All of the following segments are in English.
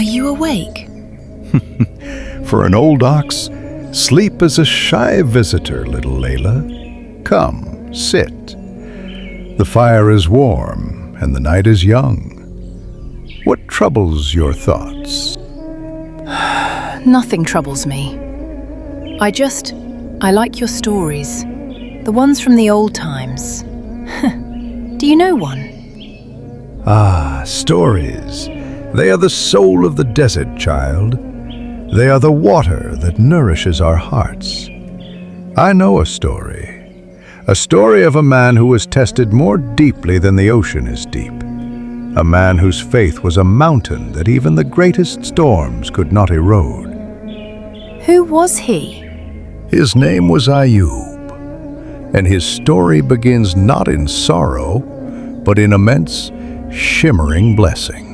Are you awake? For an old ox, sleep is a shy visitor, little Layla. Come, sit. The fire is warm and the night is young. What troubles your thoughts? Nothing troubles me. I like your stories. The ones from the old times. Do you know one? Ah, stories. They are the soul of the desert, child. They are the water that nourishes our hearts. I know a story of a man who was tested more deeply than the ocean is deep. A man whose faith was a mountain that even the greatest storms could not erode. Who was he? His name was Ayyub, and his story begins not in sorrow, but in immense, shimmering blessing.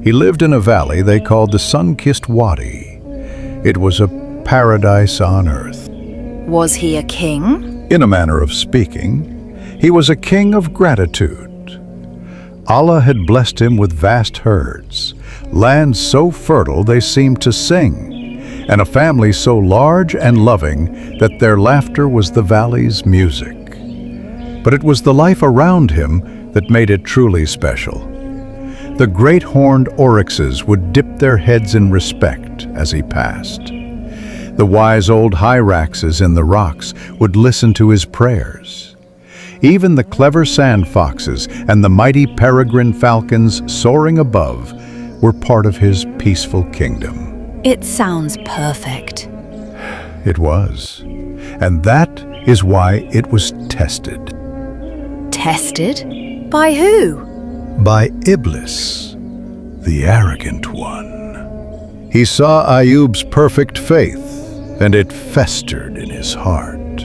He lived in a valley they called the Sun-Kissed Wadi. It was a paradise on earth. Was he a king? In a manner of speaking, he was a king of gratitude. Allah had blessed him with vast herds, lands so fertile they seemed to sing, and a family so large and loving that their laughter was the valley's music. But it was the life around him that made it truly special. The great horned oryxes would dip their heads in respect as he passed. The wise old hyraxes in the rocks would listen to his prayers. Even the clever sand foxes and the mighty peregrine falcons soaring above were part of his peaceful kingdom. It sounds perfect. It was. And that is why it was tested. Tested? By who? By Iblis, the arrogant one. He saw Ayyub's perfect faith, and it festered in his heart.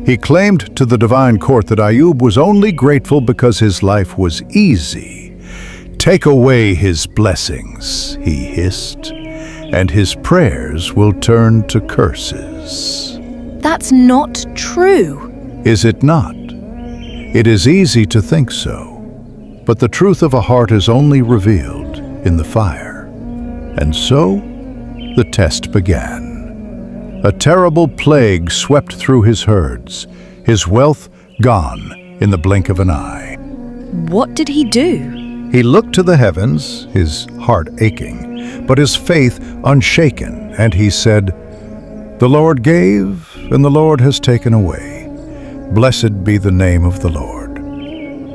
He claimed to the divine court that Ayyub was only grateful because his life was easy. "Take away his blessings," he hissed, "and his prayers will turn to curses." That's not true. Is it not? It is easy to think so, but the truth of a heart is only revealed in the fire. And so, the test began. A terrible plague swept through his herds, his wealth gone in the blink of an eye. What did he do? He looked to the heavens, his heart aching, but his faith unshaken, and he said, "The Lord gave, and the Lord has taken away. Blessed be the name of the Lord."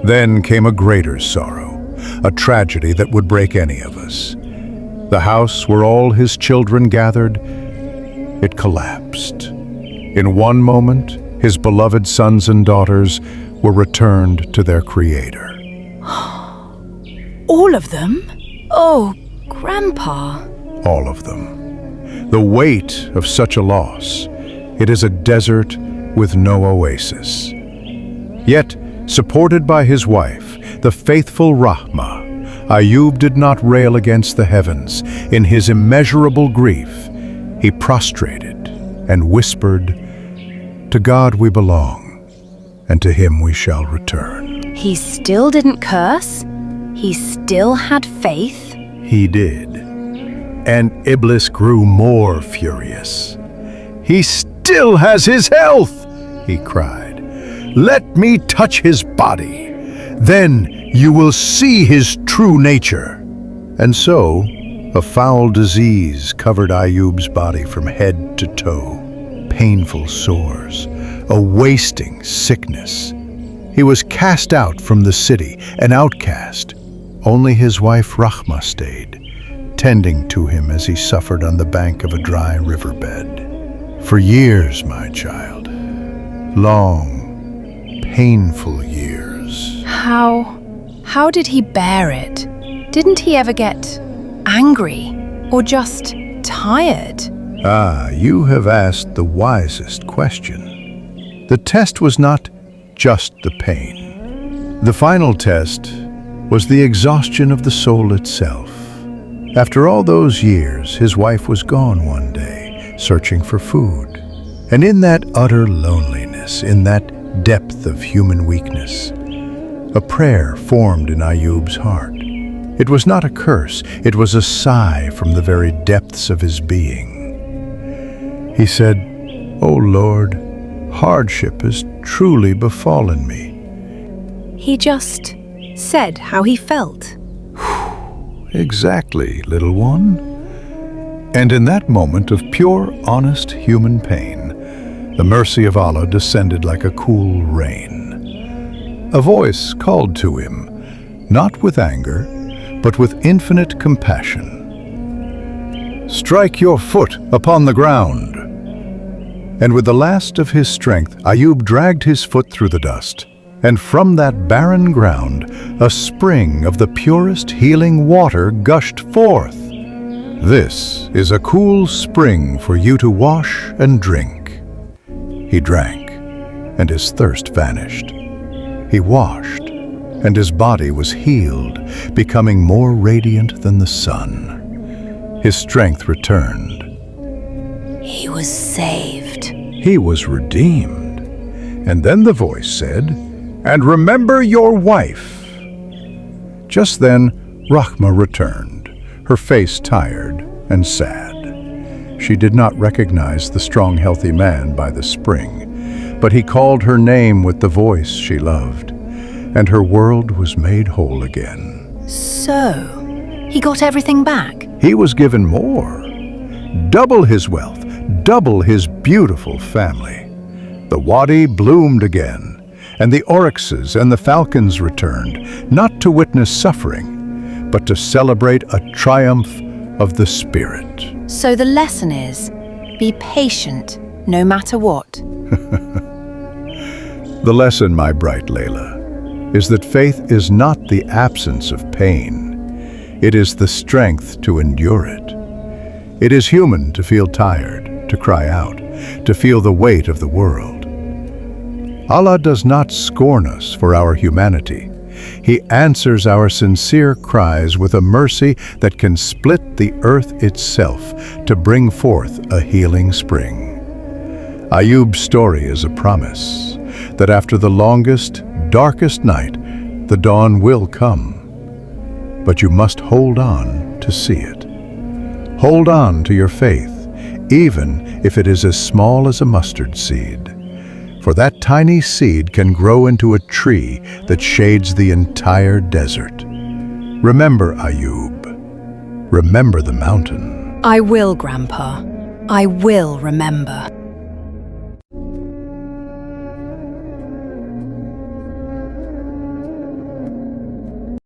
Then came a greater sorrow, a tragedy that would break any of us. The house where all his children gathered, it collapsed. In one moment, his beloved sons and daughters were returned to their Creator. All of them? Oh, Grandpa. All of them. The weight of such a loss, it is a desert with no oasis. Yet, supported by his wife, the faithful Rahma, Ayyub did not rail against the heavens. In his immeasurable grief, he prostrated and whispered, "To God we belong, and to him we shall return." He still didn't curse? He still had faith? He did. And Iblis grew more furious. "He still has his health," he cried. "Let me touch his body. Then you will see his true nature." And so, a foul disease covered Ayyub's body from head to toe. Painful sores, a wasting sickness. He was cast out from the city, an outcast. Only his wife Rahma stayed, tending to him as he suffered on the bank of a dry riverbed. For years, my child. Long, painful years. How did he bear it? Didn't he ever get angry or just tired? Ah, you have asked the wisest question. The test was not just the pain. The final test was the exhaustion of the soul itself. After all those years, his wife was gone one day, searching for food. And in that utter loneliness, in that depth of human weakness, a prayer formed in Ayyub's heart. It was not a curse, it was a sigh from the very depths of his being. He said, "O Lord, hardship has truly befallen me." He just said how he felt. Exactly, little one. And in that moment of pure, honest human pain, the mercy of Allah descended like a cool rain. A voice called to him, not with anger, but with infinite compassion. "Strike your foot upon the ground." And with the last of his strength, Ayyub dragged his foot through the dust. And from that barren ground, a spring of the purest healing water gushed forth. "This is a cool spring for you to wash and drink." He drank, and his thirst vanished. He washed, and his body was healed, becoming more radiant than the sun. His strength returned. He was saved. He was redeemed. And then the voice said, "And remember your wife." Just then, Rahma returned, her face tired and sad. She did not recognize the strong, healthy man by the spring, but he called her name with the voice she loved, and her world was made whole again. So, he got everything back? He was given more. Double his wealth, double his beautiful family. The wadi bloomed again, and the oryxes and the falcons returned, not to witness suffering, but to celebrate a triumph of the spirit. So the lesson is, be patient no matter what. The lesson, my bright Layla, is that faith is not the absence of pain. It is the strength to endure it. It is human to feel tired, to cry out, to feel the weight of the world. Allah does not scorn us for our humanity. He answers our sincere cries with a mercy that can split the earth itself to bring forth a healing spring. Ayyub's story is a promise that after the longest, darkest night, the dawn will come. But you must hold on to see it. Hold on to your faith, even if it is as small as a mustard seed. For that tiny seed can grow into a tree that shades the entire desert. Remember, Ayyub. Remember the mountain. I will, Grandpa. I will remember.